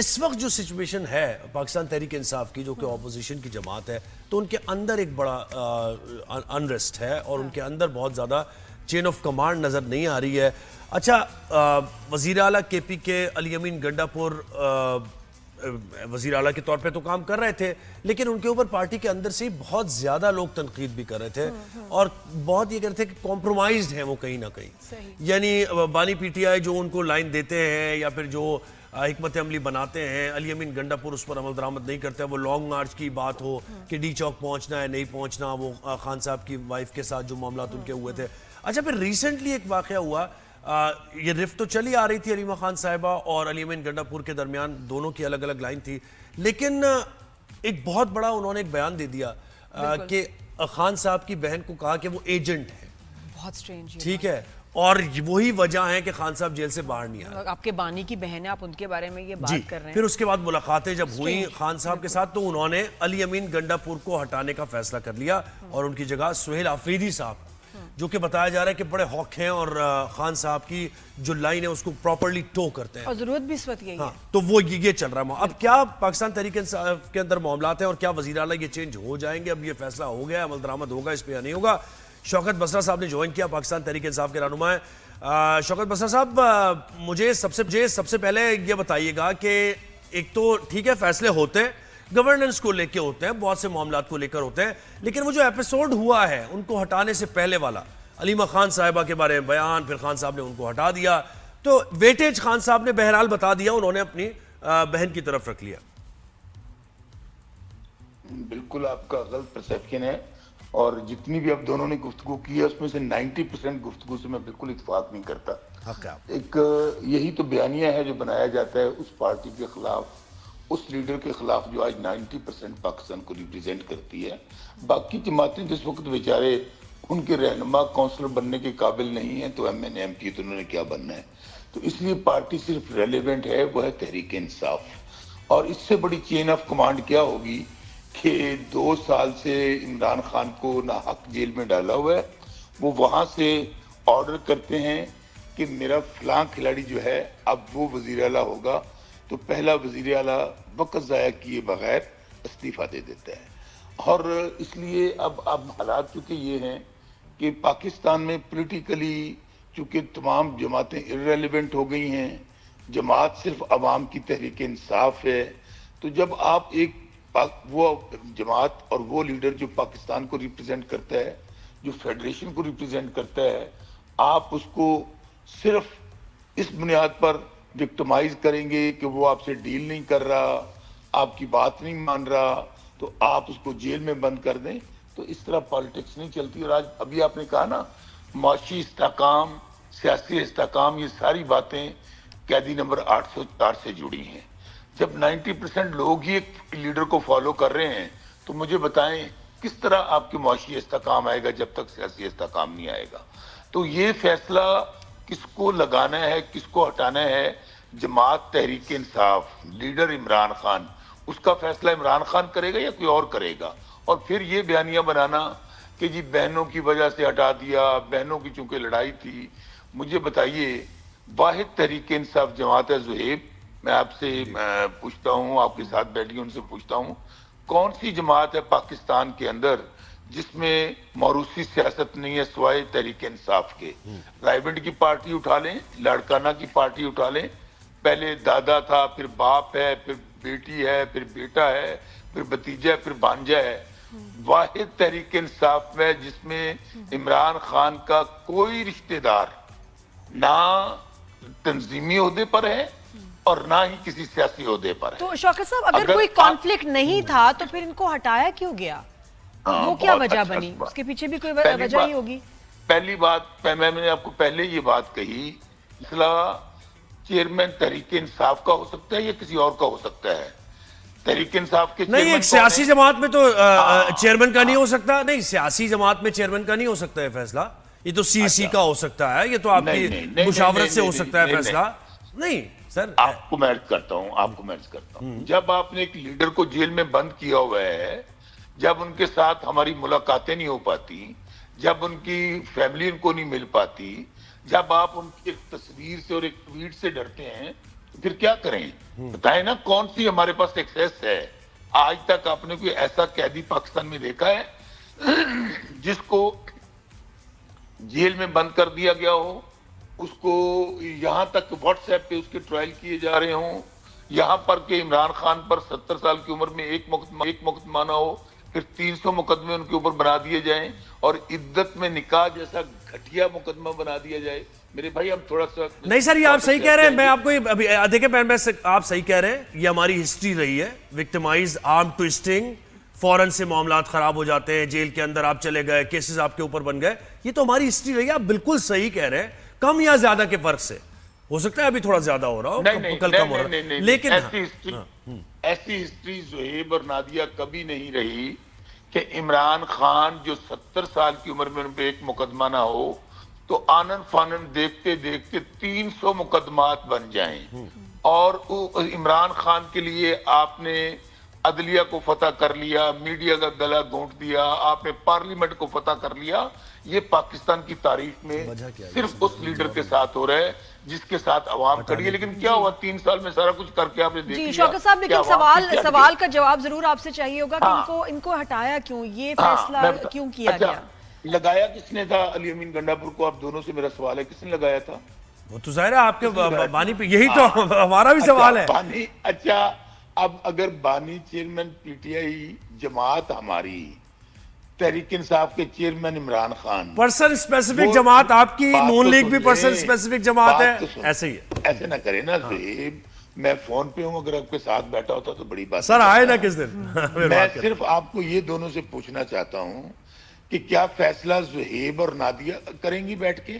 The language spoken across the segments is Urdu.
اس وقت جو سچویشن ہے پاکستان تحریک انصاف کی جو کہ اپوزیشن کی جماعت ہے تو ان کے اندر ایک بڑا انریسٹ ہے اور ان کے اندر بہت زیادہ چین آف کمانڈ نظر نہیں آ رہی ہے. اچھا وزیر اعلیٰ کے پی کے علی امین گنڈا پور وزیر اعلیٰ کے طور پہ تو کام کر رہے تھے لیکن ان کے اوپر پارٹی کے اندر سے بہت زیادہ لوگ تنقید بھی کر رہے تھے اور بہت یہ کہہ رہے تھے کہ کمپرومائزڈ ہیں وہ کہیں نہ کہیں. یعنی بانی پی ٹی آئی جو ان کو لائن دیتے ہیں یا پھر جو حکمت عملی بناتے ہیں علی امین گنڈا پور اس پر عمل درآمد نہیں کرتے. وہ لانگ مارچ کی بات ہو کہ ڈی چوک پہنچنا ہے نہیں پہنچنا, وہ خان صاحب کی وائف کے ساتھ جو معاملات ان کے ہوئے تھے. اچھا پھر ریسنٹلی ایک واقعہ ہوا, یہ رفت تو چلی آ رہی تھی علیمہ خان صاحبہ اور علی امین گنڈا پور کے درمیان, دونوں کی الگ الگ لائن تھی, لیکن ایک بہت بڑا انہوں نے ایک بیان دے دیا کہ خان صاحب کی بہن کو کہا کہ وہ ایجنٹ ہے. بہت سٹرینج. ٹھیک ہے, اور وہی وجہ ہے کہ خان صاحب جیل سے باہر نہیں آئے. آپ کے بانی کی بہن ہے, آپ ان کے بارے میں یہ بات کر رہے ہیں. پھر اس کے بعد ملاقاتیں جب ہوئیں خان صاحب کے ساتھ تو انہوں نے علی امین گنڈا پور کو ہٹانے کا فیصلہ کر لیا اور ان کی جگہ سہیل آفریدی صاحب جو کہ بتایا جا رہا ہے کہ بڑے ہوک ہیں اور خان صاحب کی جو لائن ہے اس کو پراپرلی ٹو کرتے ہیں, اور ضرورت بھی اس وقت یہی ہے. تو وہ یہ چل رہا ہے. اب کیا پاکستان تحریک انصاف کے اندر معاملات ہیں اور کیا وزیر اعلیٰ یہ چینج ہو جائیں گے؟ اب یہ فیصلہ ہو گیا, عمل درآمد ہوگا اس پہ یا نہیں ہوگا؟ شوکت بسرا صاحب نے جوائن کیا, پاکستان تحریک انصاف کے رہنما ہیں. شوکت بسرا صاحب, مجھے سب سے پہلے یہ بتائیے گا کہ ایک تو ٹھیک ہے فیصلے ہوتے ہیں گورننس کو لے کے ہوتے ہیں, بہت سے معاملات کو لے کر ہوتے ہیں, لیکن وہ جو ایپیسوڈ ہوا ہے ان کو ہٹانے سے پہلے والا, علیمہ خان صاحبہ کے بارے میں بیان, پھر خان صاحب نے ان کو ہٹا دیا, تو ویٹیج خان صاحب نے بہرحال بتا دیا, انہوں نے اپنی بہن کی طرف رکھ لیا. بالکل آپ کا غلط پرسیپشن ہے, اور جتنی بھی اب دونوں نے گفتگو کی ہے اس میں سے 90% گفتگو سے میں بالکل اتفاق نہیں کرتا. ایک یہی تو بیانیہ ہے جو بنایا جاتا ہے اس پارٹی کے خلاف, اس لیڈر کے خلاف جو آج 90% پاکستان کو ریپریزنٹ کرتی ہے. باقی جماعتیں جس وقت بیچارے ان کے رہنما کونسلر بننے کے قابل نہیں ہیں تو ایم این ایم کی تو انہوں نے کیا بننا ہے. تو اس لیے پارٹی صرف ریلیونٹ ہے, وہ ہے تحریک انصاف. اور اس سے بڑی چین آف کمانڈ کیا ہوگی کہ 2 سال سے عمران خان کو ناحق جیل میں ڈالا ہوا ہے, وہ وہاں سے آرڈر کرتے ہیں کہ میرا فلاں کھلاڑی جو ہے اب وہ وزیر اعلیٰ ہوگا, تو پہلا وزیر اعلیٰ وقت ضائع کیے بغیر استعفیٰ دے دیتا ہے. اور اس لیے اب حالات چونکہ یہ ہیں کہ پاکستان میں پولیٹیکلی چونکہ تمام جماعتیں irrelevant ہو گئی ہیں, جماعت صرف عوام کی تحریک انصاف ہے, تو جب آپ ایک وہ جماعت اور وہ لیڈر جو پاکستان کو ریپریزنٹ کرتا ہے, جو فیڈریشن کو ریپریزنٹ کرتا ہے, آپ اس کو صرف اس بنیاد پر وکٹمائز کریں گے کہ وہ آپ سے ڈیل نہیں کر رہا, آپ کی بات نہیں مان رہا, تو آپ اس کو جیل میں بند کر دیں. تو اس طرح پالیٹکس نہیں چلتی. اور آج ابھی آپ نے کہا نا معاشی استحکام, سیاسی استحکام, یہ ساری باتیں قیدی نمبر 804 سے جڑی ہیں. جب 90% لوگ ہی ایک لیڈر کو فالو کر رہے ہیں تو مجھے بتائیں کس طرح آپ کے معاشی استحکام آئے گا جب تک سیاسی استحکام نہیں آئے گا. تو یہ فیصلہ کس کو لگانا ہے, کس کو ہٹانا ہے, جماعت تحریک انصاف, لیڈر عمران خان, اس کا فیصلہ عمران خان کرے گا یا کوئی اور کرے گا. اور پھر یہ بیانیہ بنانا کہ جی بہنوں کی وجہ سے ہٹا دیا, بہنوں کی چونکہ لڑائی تھی. مجھے بتائیے واحد تحریک انصاف جماعت ہے زہیب, میں آپ سے پوچھتا ہوں, آپ کے ساتھ بیٹھی ان سے پوچھتا ہوں, کون سی جماعت ہے پاکستان کے اندر جس میں موروثی سیاست نہیں ہے سوائے تحریک انصاف کے؟ رائیونڈ کی پارٹی اٹھا لیں, لاڑکانہ کی پارٹی اٹھا لیں, پہلے دادا تھا, پھر باپ ہے, پھر بیٹی ہے, پھر بیٹا ہے, پھر بھتیجا ہے, پھر بھانجا ہے. واحد تحریک انصاف میں جس میں عمران خان کا کوئی رشتہ دار نہ تنظیمی عہدے پر ہے اور نہ ہی کسی سیاسی عہدے پر ہے. تو شوکت صاحب اگر کوئی کانفلکٹ نہیں تھا تو پھر ان کو ہٹایا کیوں گیا؟ وہ کیا وجہ بنی؟ اس کے پیچھے بھی کوئی وجہ ہی ہوگی. پہلی بات میں نے آپ کو پہلے یہ بات کہی, اصلاح چیئرمین تحریک انصاف کا ہو سکتا ہے یا کسی اور کا ہو سکتا ہے. تحریک انصاف کے نہیں, ایک سیاسی جماعت میں تو چیئرمین کا نہیں ہو سکتا. نہیں, سیاسی جماعت میں چیئرمین کا نہیں ہو سکتا ہے فیصلہ. یہ تو سی کا ہو سکتا ہے, یہ تو آپ کی مشاورت سے ہو سکتا ہے فیصلہ. نہیں سر, آپ کو میں کرتا ہوں, جب آپ نے ایک لیڈر کو جیل میں بند کیا ہوا ہے, جب ان کے ساتھ ہماری ملاقاتیں نہیں ہو پاتی, جب ان کی فیملی ان کو نہیں مل پاتی, جب آپ ان کی ایک تصویر سے اور ایک ٹویٹ سے ڈرتے ہیں, پھر کیا کریں؟ بتائیں نا کون سی ہمارے پاس ایکسیس ہے؟ آج تک آپ نے کوئی ایسا قیدی پاکستان میں دیکھا ہے جس کو جیل میں بند کر دیا گیا ہو، اس کو یہاں تک واٹس ایپ پہ اس کے ٹرائل کیے جا رہے ہوں، یہاں پر کہ عمران خان پر 70 سال کی عمر میں ایک مقدمہ نہ ہو، پھر 300 مقدمے ان کے اوپر بنا دیے جائیں اور عدت میں نکاح جیسا گھٹیا مقدمہ بنا دیا جائے؟ میرے بھائی ہم تھوڑا سا نہیں سر، یہ آپ صحیح کہہ رہے ہیں. میں آپ کو ابھی دیکھیں میں آپ صحیح کہہ رہے ہیں. یہ ہماری ہسٹری رہی ہے، وکٹمائز، آرم ٹوئسٹنگ، فوراً سے معاملات خراب ہو جاتے ہیں، جیل کے اندر آپ چلے گئے، کیسز آپ کے اوپر بن گئے. یہ تو ہماری ہسٹری رہی ہے. آپ بالکل صحیح کہہ رہے ہیں. کم یا زیادہ کے فرق سے ہو سکتا ہے ابھی تھوڑا زیادہ ہو رہا ہو، کل کم ہو رہا ہے، لیکن ایسی ہسٹری زہیب اور نادیہ کبھی نہیں رہی کہ عمران خان جو 70 سال کی عمر میں ان پہ ایک مقدمہ نہ ہو تو آنن فانن دیکھتے دیکھتے 300 مقدمات بن جائیں. اور عمران خان کے لیے آپ نے عدلیہ کو فتح کر لیا، میڈیا کا گلا گھونٹ دیا، آپ نے پارلیمنٹ کو فتح کر لیا. یہ پاکستان کی تاریخ میں صرف اس لیڈر کے ساتھ ہو رہا ہے جس کے ساتھ عوام کھڑی ہے. لیکن کیا ہوا 3 سال میں سارا کچھ کر کے آپ نے دیکھ لیا. جی شوکت صاحب، لیکن سوال کا جواب ضرور آپ سے چاہیے ہوگا کہ ان کو ہٹایا کیوں، یہ فیصلہ کیوں کیا گیا؟ لگایا کس نے تھا علی امین گنڈا پور کو؟ آپ دونوں سے میرا سوال ہے، کس نے لگایا تھا؟ وہ تو ظاہر ہے آپ کے بانی پہ، یہی تو ہمارا بھی سوال ہے. اچھا، اب اگر بانی چیئرمین پی ٹی آئی جماعت ہماری، تحریک انصاف کے chairman Imran Khan, person specific جماعت آپ کی، نون لیگ بھی پرسن اسپیسیفک جماعت ہے، ایسے ہی ہے. ایسے نہ کرے نا زہیب، میں فون پہ ہوں، اگر آپ کے ساتھ بیٹھا ہوتا تو بڑی بات. سر آئے نا کس دن. میں صرف آپ کو یہ دونوں سے پوچھنا چاہتا ہوں کہ کیا فیصلہ زہیب اور نادیہ کریں گی بیٹھ کے،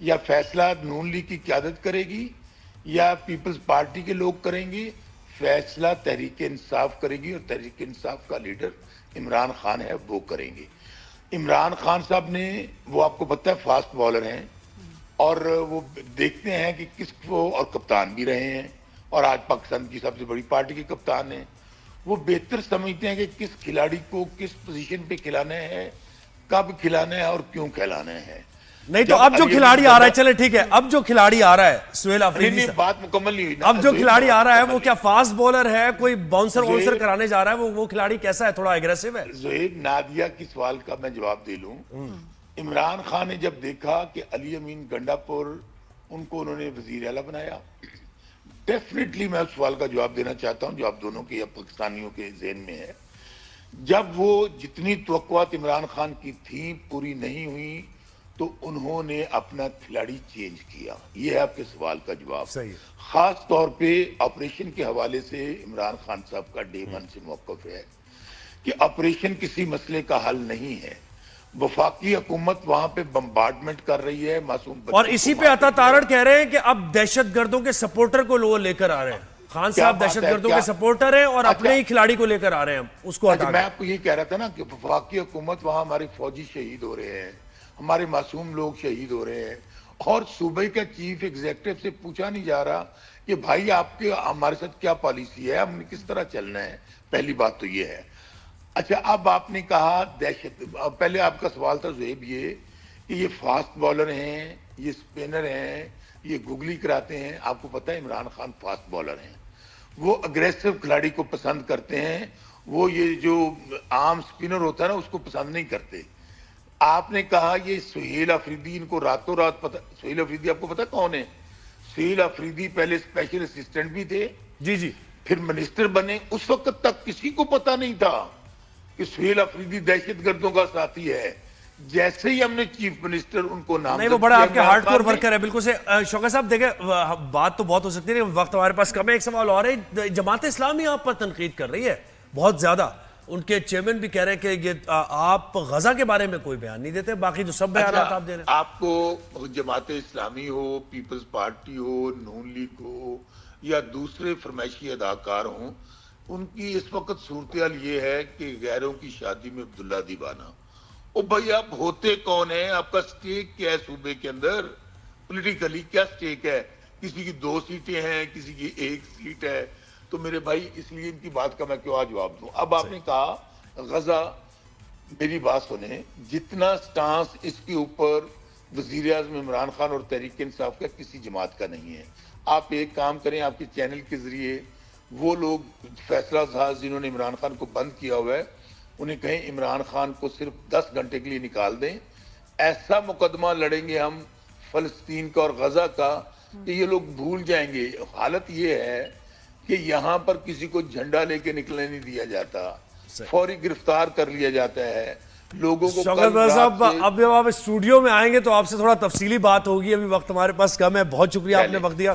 یا فیصلہ نون لیگ کی قیادت کرے گی، یا پیپلز پارٹی کے لوگ کریں گے؟ فیصلہ تحریک انصاف کرے گی اور تحریک انصاف کا لیڈر عمران خان ہے، وہ کریں گے. عمران خان صاحب نے، وہ آپ کو پتہ ہے فاسٹ بالر ہیں اور وہ دیکھتے ہیں کہ کس کو، اور کپتان بھی رہے ہیں اور آج پاکستان کی سب سے بڑی پارٹی کے کپتان ہیں. وہ بہتر سمجھتے ہیں کہ کس کھلاڑی کو کس پوزیشن پہ کھلانا ہے، کب کھلانا ہے اور کیوں کھلانا ہے. نہیں تو اب جو کھلاڑی آ رہا ہے، چلے ٹھیک ہے، اب جو کھلاڑی آ رہا ہے سہیل آفریدی صاحب، بات مکمل نہیں ہوئی نا. اب جو کھلاڑی آ رہا ہے وہ کیا فاسٹ بولر ہے، کوئی باؤنسر وانسر کرانے جا رہا ہے؟ وہ کھلاڑی کیسا ہے؟ تھوڑا ایگریسو ہے؟ زہیب، نادیہ کی سوال کا میں جواب دے لوں. عمران خان نے جب دیکھا کہ علی امین گنڈا پور ان کو انہوں نے وزیر اعلیٰ بنایا، ڈیفینیٹلی میں اس سوال کا جواب دینا چاہتا ہوں جو آپ دونوں کے یا پاکستانیوں کے ذہن میں ہے. جب وہ جتنی توقعات عمران خان کی تھیں پوری نہیں ہوئی تو انہوں نے اپنا کھلاڑی چینج کیا. یہ ہے آپ کے سوال کا جواب. صحیح. خاص طور پہ آپریشن کے حوالے سے عمران خان صاحب کا ڈے 1 سے موقف ہے کہ آپریشن کسی مسئلے کا حل نہیں ہے. وفاقی حکومت وہاں پہ بمبارڈمنٹ کر رہی ہے معصوم بچوں، اور اسی پہ عطا تارڑ کہہ رہے ہیں کہ اب دہشت گردوں کے سپورٹر کو لوگ لے کر آ رہے ہیں. خان صاحب دہشت گردوں کے سپورٹر ہیں اور اپنے ہی کھلاڑی کو لے کر آ رہے ہیں، اس کو ہٹا. میں آپ کو یہ کہہ رہا تھا نا کہ وفاقی حکومت، وہاں ہمارے فوجی شہید ہو رہے ہیں، ہمارے معصوم لوگ شہید ہو رہے ہیں، اور صوبے کا چیف ایگزیکٹو سے پوچھا نہیں جا رہا کہ بھائی آپ کے ہمارے ساتھ کیا پالیسی ہے، ہم نے کس طرح چلنا ہے. پہلی بات تو یہ ہے. اچھا، اب آپ نے کہا دہشت، پہلے آپ کا سوال تھا زہیب یہ کہ یہ فاسٹ بالر ہیں، یہ سپینر ہیں، یہ گگلی کراتے ہیں. آپ کو پتہ ہے عمران خان فاسٹ بالر ہیں، وہ اگریسو کھلاڑی کو پسند کرتے ہیں. وہ یہ جو عام سپینر ہوتا ہے نا اس کو پسند نہیں کرتے. آپ نے کہا یہ سہیل آفریدی ان کو راتوں رات پتہ. سہیل آفریدی آپ کو پتہ کون ہے؟ سہیل آفریدی پہلے اسپیشل اسسٹنٹ بھی تھے، جی پھر منسٹر بنے. اس وقت تک کسی کو پتہ نہیں تھا کہ سہیل آفریدی دہشت گردوں کا ساتھی ہے. جیسے ہی ہم نے چیف منسٹر ان کو نام، نہیں وہ بڑا آپ کے ہارڈ کور ورکر ہے. بالکل سے شوکت صاحب دیکھیں، بات تو بہت ہو سکتی ہے، وقت ہمارے پاس کم ہے. ایک سوال اور ہے، جماعت اسلامی آپ پر تنقید کر رہی ہے بہت زیادہ. ان کے چیئرمین بھی کہہ رہے ہیں کہ یہ آپ غزہ کے بارے میں کوئی بیان نہیں دیتے، باقی جو سب بیانات آپ دے رہے ہیں. آپ کو جماعت اسلامی ہو، پیپلز پارٹی ہو، نون لیگ ہو یا دوسرے فرمائشی اداکار ہوں، ان کی اس وقت صورتحال یہ ہے کہ غیروں کی شادی میں عبداللہ دیوانہ. او بھائی آپ ہوتے کون ہیں؟ آپ کا سٹیک کیا ہے صوبے کے اندر؟ پولیٹیکلی کیا سٹیک ہے؟ کسی کی 2 سیٹیں ہیں، کسی کی 1 سیٹ ہے. تو میرے بھائی اس لیے ان کی بات کا میں کیوں جواب دوں. اب آپ نے کہا غزہ، میری بات سنیں، جتنا سٹانس اس کے اوپر وزیر اعظم عمران خان اور تحریک انصاف کا کسی جماعت کا نہیں ہے. آپ ایک کام کریں, آپ کے چینل کے ذریعے وہ لوگ فیصلہ ساز جنہوں نے عمران خان کو بند کیا ہوا ہے, انہیں کہیں عمران خان کو صرف 10 گھنٹے کے لیے نکال دیں. ایسا مقدمہ لڑیں گے ہم فلسطین کا اور غزہ کا کہ یہ لوگ بھول جائیں گے. حالت یہ ہے کہ یہاں پر کسی کو جھنڈا لے کے نکلنے نہیں دیا جاتا, فوری گرفتار کر لیا جاتا ہے لوگوں کو. شوکت برادر صاحب, اب جب آپ اسٹوڈیو میں آئیں گے تو آپ سے تھوڑا تفصیلی بات ہوگی, ابھی وقت ہمارے پاس کم ہے. بہت شکریہ, آپ نے وقت دیا.